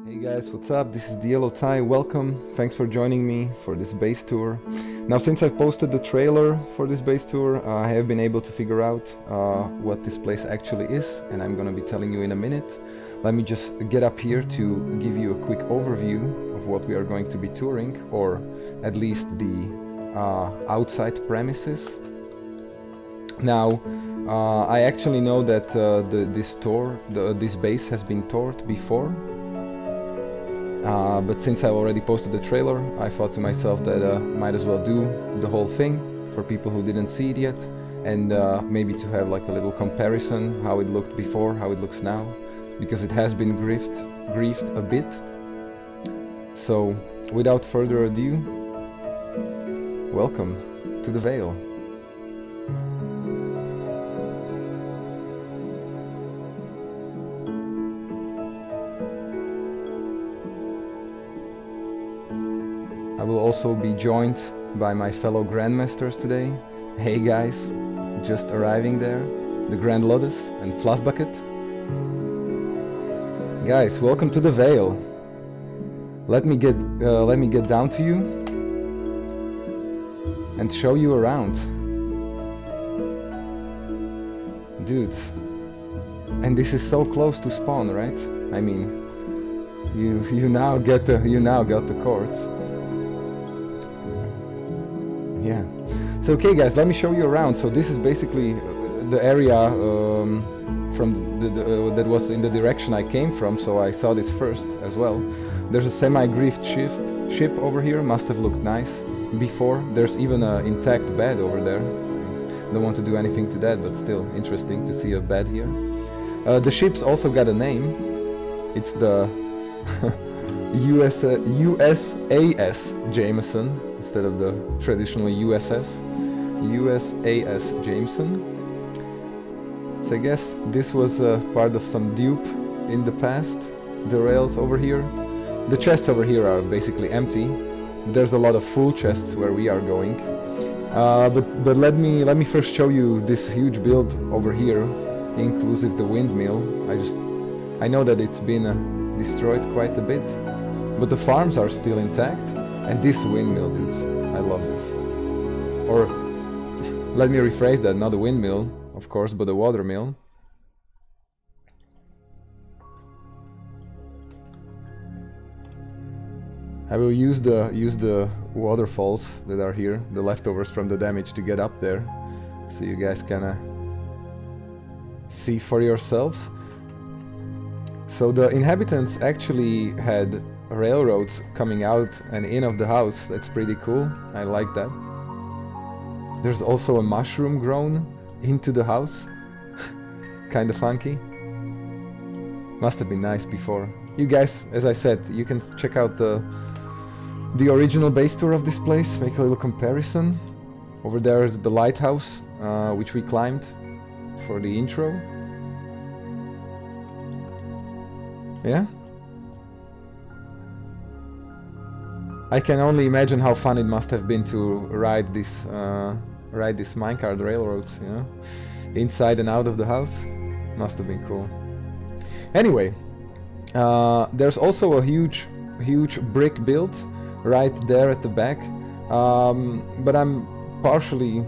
Hey guys, what's up? This is Dielo Tai. Welcome. Thanks for joining me for this base tour. Now, since I've posted the trailer for this base tour, I have been able to figure out what this place actually is, and I'm gonna be telling you in a minute. Let me just get up here to give you a quick overview of what we are going to be touring, or at least the outside premises. Now, I actually know that this base has been toured before. But since I already posted the trailer, I thought to myself that might as well do the whole thing for people who didn't see it yet, and maybe to have like a little comparison how it looked before, how it looks now, because it has been griefed a bit. So without further ado, welcome to the Vale. I will also be joined by my fellow Grandmasters today. Hey guys, just arriving there, the Grand Lotus and Fluff Bucket. Guys, welcome to the Vale. Let me get down to you and show you around, dudes. And this is so close to spawn, right? I mean, you now got the courts. Yeah. So okay guys, let me show you around. So this is basically the area from that was in the direction I came from, so I saw this first as well. There's a semi-griefed ship over here, must have looked nice before. There's even an intact bed over there. Don't want to do anything to that, but still interesting to see a bed here. The ship's also got a name. It's the USAS Jameson instead of the traditional USS. USAS Jameson. So I guess this was part of some dupe in the past. The rails over here. The chests over here are basically empty. There's a lot of full chests where we are going. But let me first show you this huge build over here, inclusive the windmill. I know that it's been destroyed quite a bit, but the farms are still intact. And this windmill, dudes, I love this. Or let me rephrase that, not a windmill, of course, but a water mill. I will use the waterfalls that are here, the leftovers from the damage, to get up there, so you guys can see for yourselves. So the inhabitants actually had railroads coming out and in of the house. That's pretty cool. I like that. There's also a mushroom grown into the house. Kinda funky. Must have been nice before. You guys, as I said, you can check out the original base tour of this place, make a little comparison. Over there is the lighthouse, which we climbed for the intro. Yeah? I can only imagine how fun it must have been to ride this minecart railroads, you know, inside and out of the house. Must have been cool. Anyway, there's also a huge brick build right there at the back, but I'm partially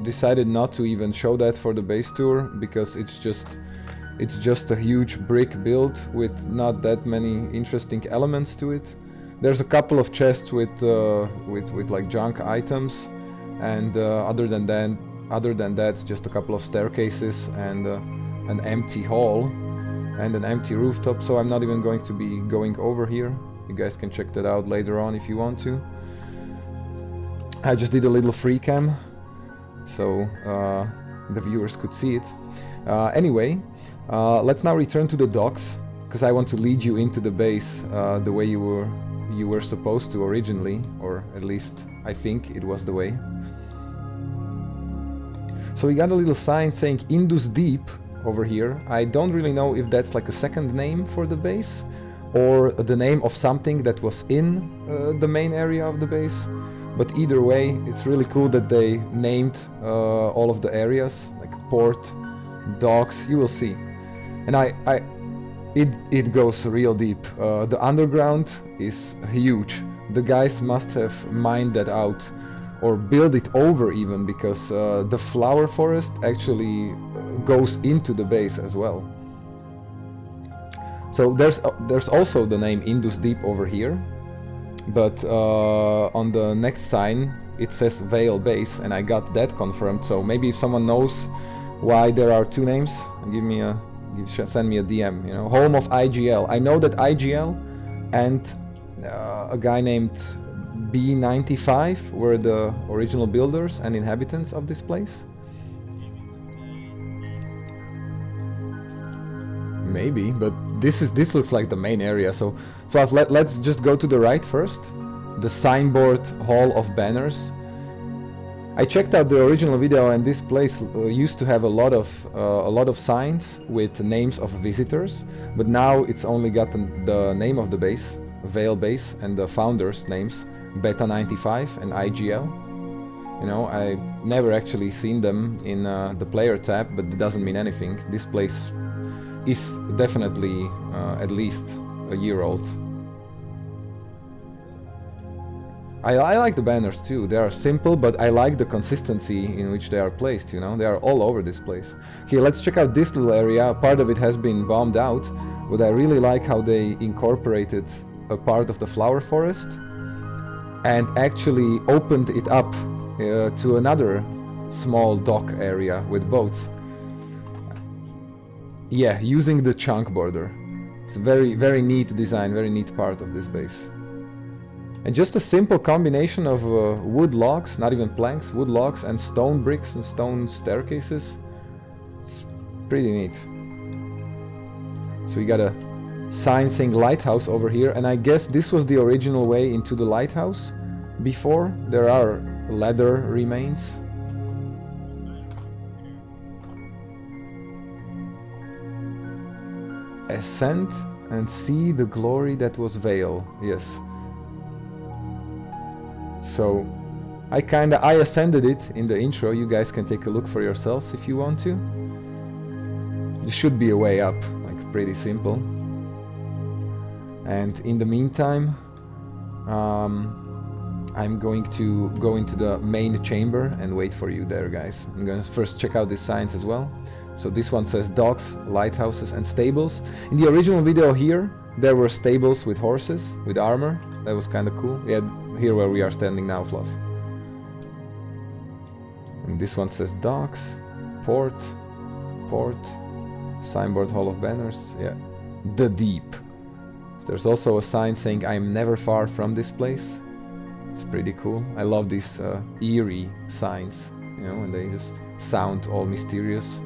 decided not to even show that for the base tour, because it's just a huge brick build with not that many interesting elements to it. There's a couple of chests with like junk items, and other than that, just a couple of staircases and an empty hall and an empty rooftop. So I'm not even going to be going over here. You guys can check that out later on if you want to. I just did a little free cam, so the viewers could see it. Anyway, let's now return to the docks, because I want to lead you into the base the way you were supposed to originally, or at least I think it was the way. So we got a little sign saying Indus Deep over here. I don't really know if that's like a second name for the base, or the name of something that was in the main area of the base. But either way, it's really cool that they named all of the areas, like port, docks, you will see. And It goes real deep. The underground is huge. The guys must have mined that out or build it over even, because the flower forest actually goes into the base as well. So there's also the name Indus Deep over here, but on the next sign it says Vale Base, and I got that confirmed. So maybe if someone knows why there are two names, send me a DM. You know, home of IGL. I know that IGL and a guy named B95 were the original builders and inhabitants of this place. Maybe, but this looks like the main area. So Fluff, let's just go to the right first. The signboard Hall of Banners. I checked out the original video, and this place used to have a lot of signs with names of visitors, but now it's only got the name of the base, Vale Base, and the founders' names, Beta 95 and IGL. You know, I never actually seen them in the player tab, but it doesn't mean anything. This place is definitely at least a year old. I like the banners too. They are simple, but I like the consistency in which they are placed, you know. They are all over this place. Okay, let's check out this little area. Part of it has been bombed out, but I really like how they incorporated a part of the flower forest and actually opened it up to another small dock area with boats. Yeah, using the chunk border. It's a very, very neat design, very neat part of this base. And just a simple combination of wood logs, not even planks, wood logs and stone bricks and stone staircases. It's pretty neat. So you got a sign saying lighthouse over here, and I guess this was the original way into the lighthouse before. There are ladder remains. Ascend and see the glory that was Vale. Yes. So I ascended it in the intro. You guys can take a look for yourselves if you want to. There should be a way up, like pretty simple. And in the meantime, I'm going to go into the main chamber and wait for you there, guys. I'm going to first check out these signs as well. So this one says docks, lighthouses and stables. In the original video here, there were stables with horses, with armor. That was kind of cool. Yeah, here where we are standing now, Fluff. And this one says docks, port, signboard Hall of Banners. Yeah, the deep. There's also a sign saying I'm never far from this place. It's pretty cool. I love these eerie signs, you know, and they just sound all mysterious.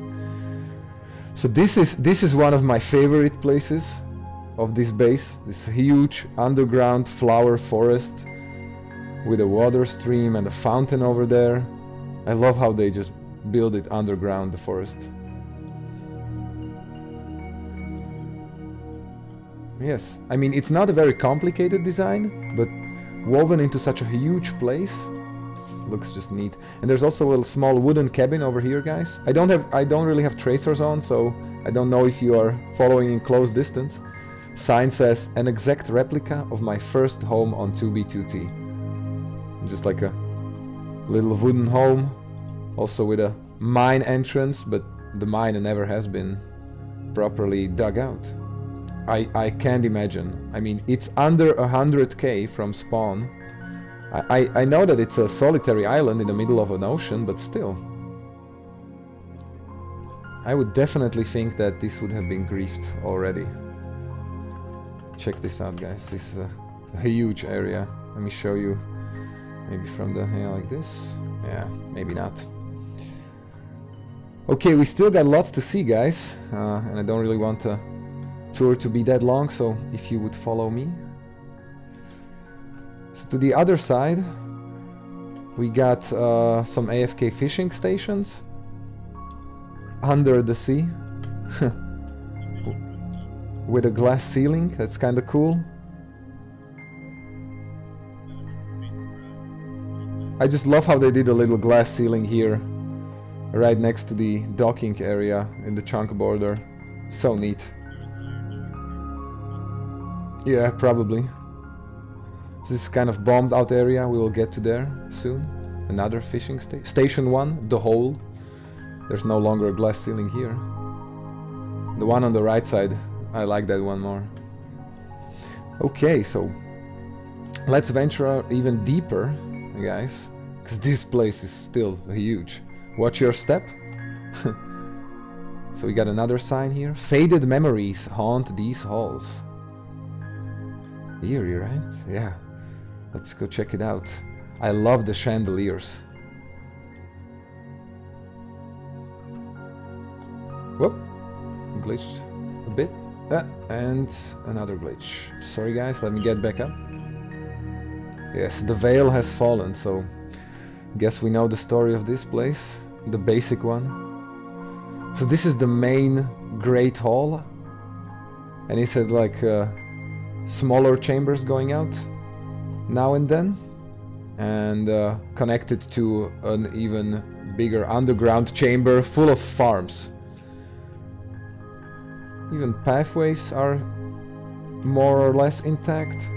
So this is one of my favorite places of this base. This huge underground flower forest with a water stream and a fountain over there. I love how they just build it underground, the forest. Yes, I mean, it's not a very complicated design, but woven into such a huge place, it looks just neat. And there's also a small wooden cabin over here, guys. I don't really have tracers on, so I don't know if you are following in close distance. Sign says an exact replica of my first home on 2B2T. Just like a little wooden home, also with a mine entrance, but the mine never has been properly dug out. I can't imagine. I mean, it's under 100k from spawn. I know that it's a solitary island in the middle of an ocean, but still. I would definitely think that this would have been griefed already. Check this out, guys. This is a huge area. Let me show you. Maybe from the here like this. Yeah, maybe not. Okay, we still got lots to see, guys. And I don't really want the tour to be that long, so if you would follow me. So to the other side, we got some AFK fishing stations under the sea with a glass ceiling. That's kind of cool. I just love how they did a little glass ceiling here right next to the docking area in the chunk border. So neat. Yeah, probably. This is kind of bombed out area. We will get to there soon. Another fishing station. Station 1, the hole. There's no longer a glass ceiling here. The one on the right side, I like that one more. Okay, so let's venture even deeper, guys, because this place is still huge. Watch your step. So we got another sign here. Faded memories haunt these halls. Eerie, right? Yeah. Let's go check it out. I love the chandeliers. Whoop. Glitched a bit. And another glitch. Sorry guys, let me get back up. Yes, the veil has fallen, so guess we know the story of this place. The basic one. So this is the main Great Hall. And he said like smaller chambers going out now and then. And connected to an even bigger underground chamber full of farms. Even pathways are more or less intact.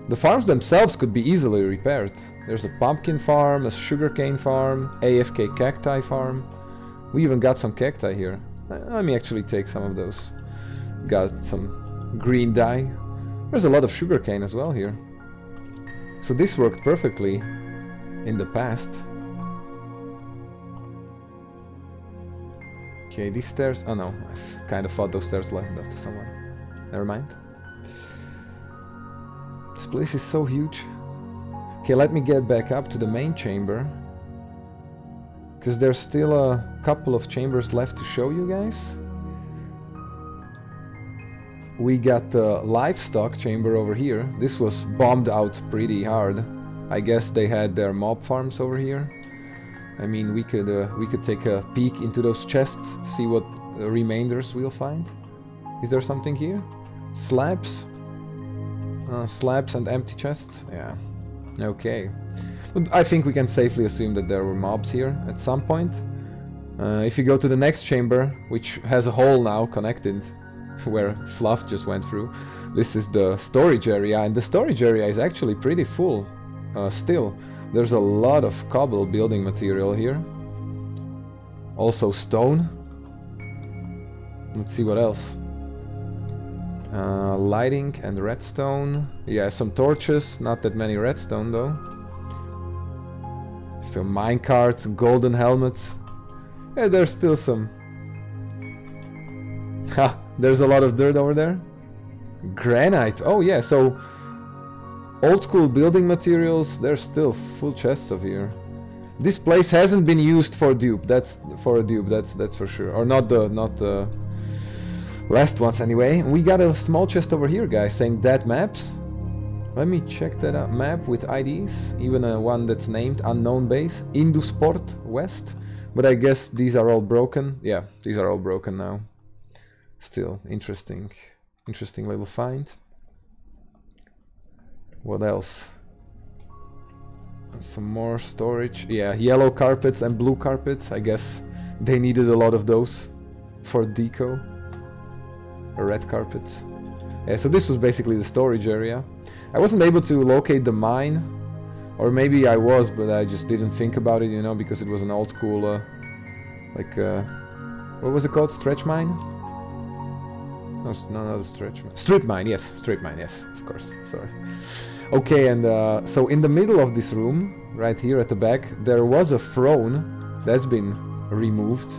The farms themselves could be easily repaired. There's a pumpkin farm, a sugarcane farm, AFK cacti farm. We even got some cacti here. Let me actually take some of those. Got some green dye. There's a lot of sugarcane as well here. So this worked perfectly in the past. Okay, these stairs... Oh no, I kind of thought those stairs led to someone. Never mind. This place is so huge. Okay, let me get back up to the main chamber. Because there's still a couple of chambers left to show you guys. We got the livestock chamber over here. This was bombed out pretty hard. I guess they had their mob farms over here. I mean, we could take a peek into those chests, see what remainders we'll find. Is there something here? Slabs? Slabs and empty chests? Yeah. Okay. But I think we can safely assume that there were mobs here at some point. If you go to the next chamber, which has a hole now connected, where Fluff just went through, this is the storage area, and the storage area is actually pretty full still. There's a lot of cobble building material here. Also stone. Let's see what else. Lighting and redstone. Yeah, some torches. Not that many redstone though. Some minecarts, golden helmets. Yeah, there's still some. Ha! There's a lot of dirt over there. Granite. Oh yeah, so old school building materials, there's still full chests of here. This place hasn't been used for dupe. That's for sure. Or not the last ones anyway. We got a small chest over here, guys, saying dead maps. Let me check that out. Map with IDs, even one that's named unknown base, Indusport West. But I guess these are all broken. Yeah, these are all broken now. Still interesting little find. What else? Some more storage. Yeah, yellow carpets and blue carpets. I guess they needed a lot of those for deco. A red carpet. Yeah, so this was basically the storage area. I wasn't able to locate the mine, or maybe I was, but I just didn't think about it, you know, because it was an old school, what was it called? Stretch mine? No, not a stretch mine. Strip mine, yes. Strip mine, yes, of course. Sorry. Okay, and so in the middle of this room, right here at the back, there was a throne that's been removed.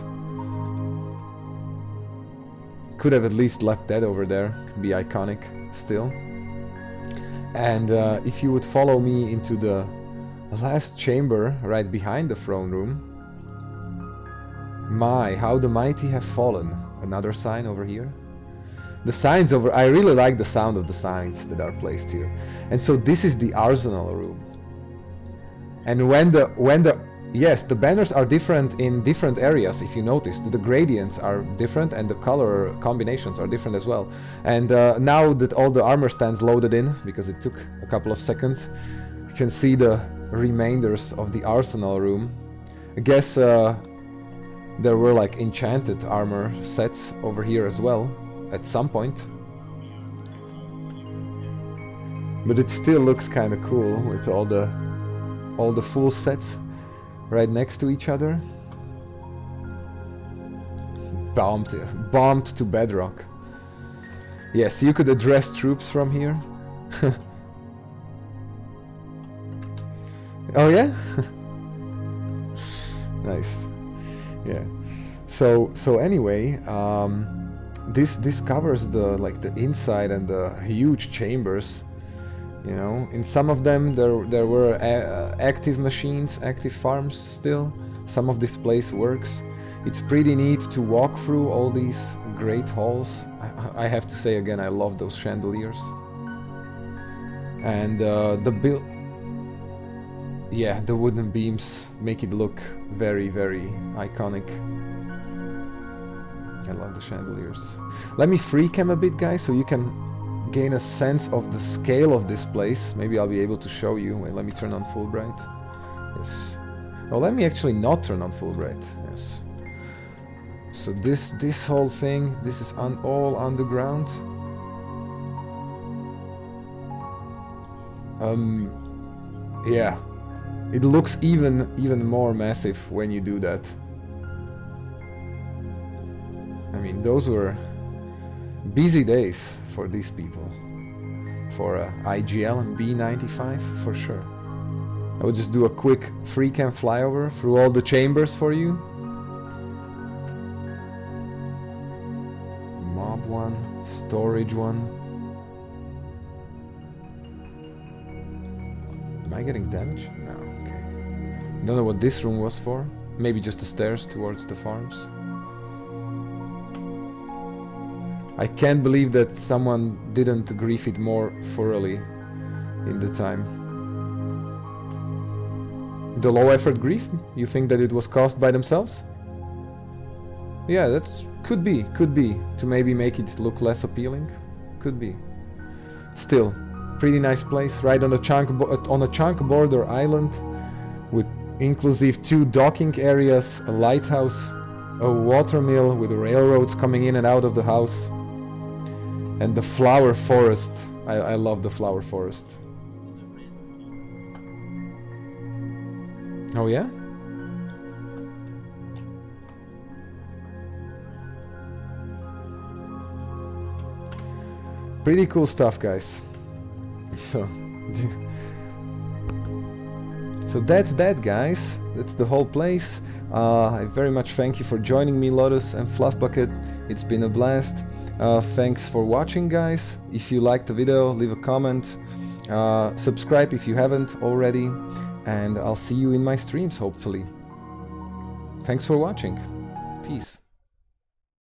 Could have at least left that over there. Could be iconic still. And if you would follow me into the last chamber right behind the throne room. My, how the mighty have fallen. Another sign over here. The signs over, I really like the sound of the signs that are placed here. And so this is the arsenal room. And yes, the banners are different in different areas, if you notice. The gradients are different and the color combinations are different as well. And now that all the armor stands loaded in, because it took a couple of seconds, you can see the remainders of the arsenal room. I guess there were like enchanted armor sets over here as well at some point. But it still looks kind of cool with all the full sets right next to each other. Bombed to bedrock. Yes, you could address troops from here. Oh yeah? Nice. Yeah. So anyway, this covers the inside and the huge chambers. You know, in some of them there were active machines, active farms still. Some of this place works. It's pretty neat to walk through all these great halls. I have to say again, I love those chandeliers. And the wooden beams make it look very, very iconic. I love the chandeliers. Let me free cam a bit, guys, so you can gain a sense of the scale of this place. Maybe I'll be able to show you. Wait, let me turn on full bright. Yes. Oh, let me actually not turn on full bright. Yes. So this whole thing, this is all underground. Yeah. It looks even more massive when you do that. I mean, those were busy days for these people. For IGL and B95 for sure. I will just do a quick free cam flyover through all the chambers for you. Mob one, storage one. Am I getting damaged? No, okay. Don't know what this room was for. Maybe just the stairs towards the farms. I can't believe that someone didn't grief it more thoroughly in the time. The low effort grief? You think that it was caused by themselves? Yeah, that's could be to maybe make it look less appealing. Could be. Still, pretty nice place, right on a chunk border island, with inclusive 2 docking areas, a lighthouse, a watermill with railroads coming in and out of the house. And the flower forest. I love the flower forest. Oh yeah? Pretty cool stuff, guys. So that's that, guys. That's the whole place. I very much thank you for joining me, Lotus and Fluff Bucket. It's been a blast. Thanks for watching, guys. If you liked the video, leave a comment. Subscribe if you haven't already. And I'll see you in my streams, hopefully. Thanks for watching. Peace.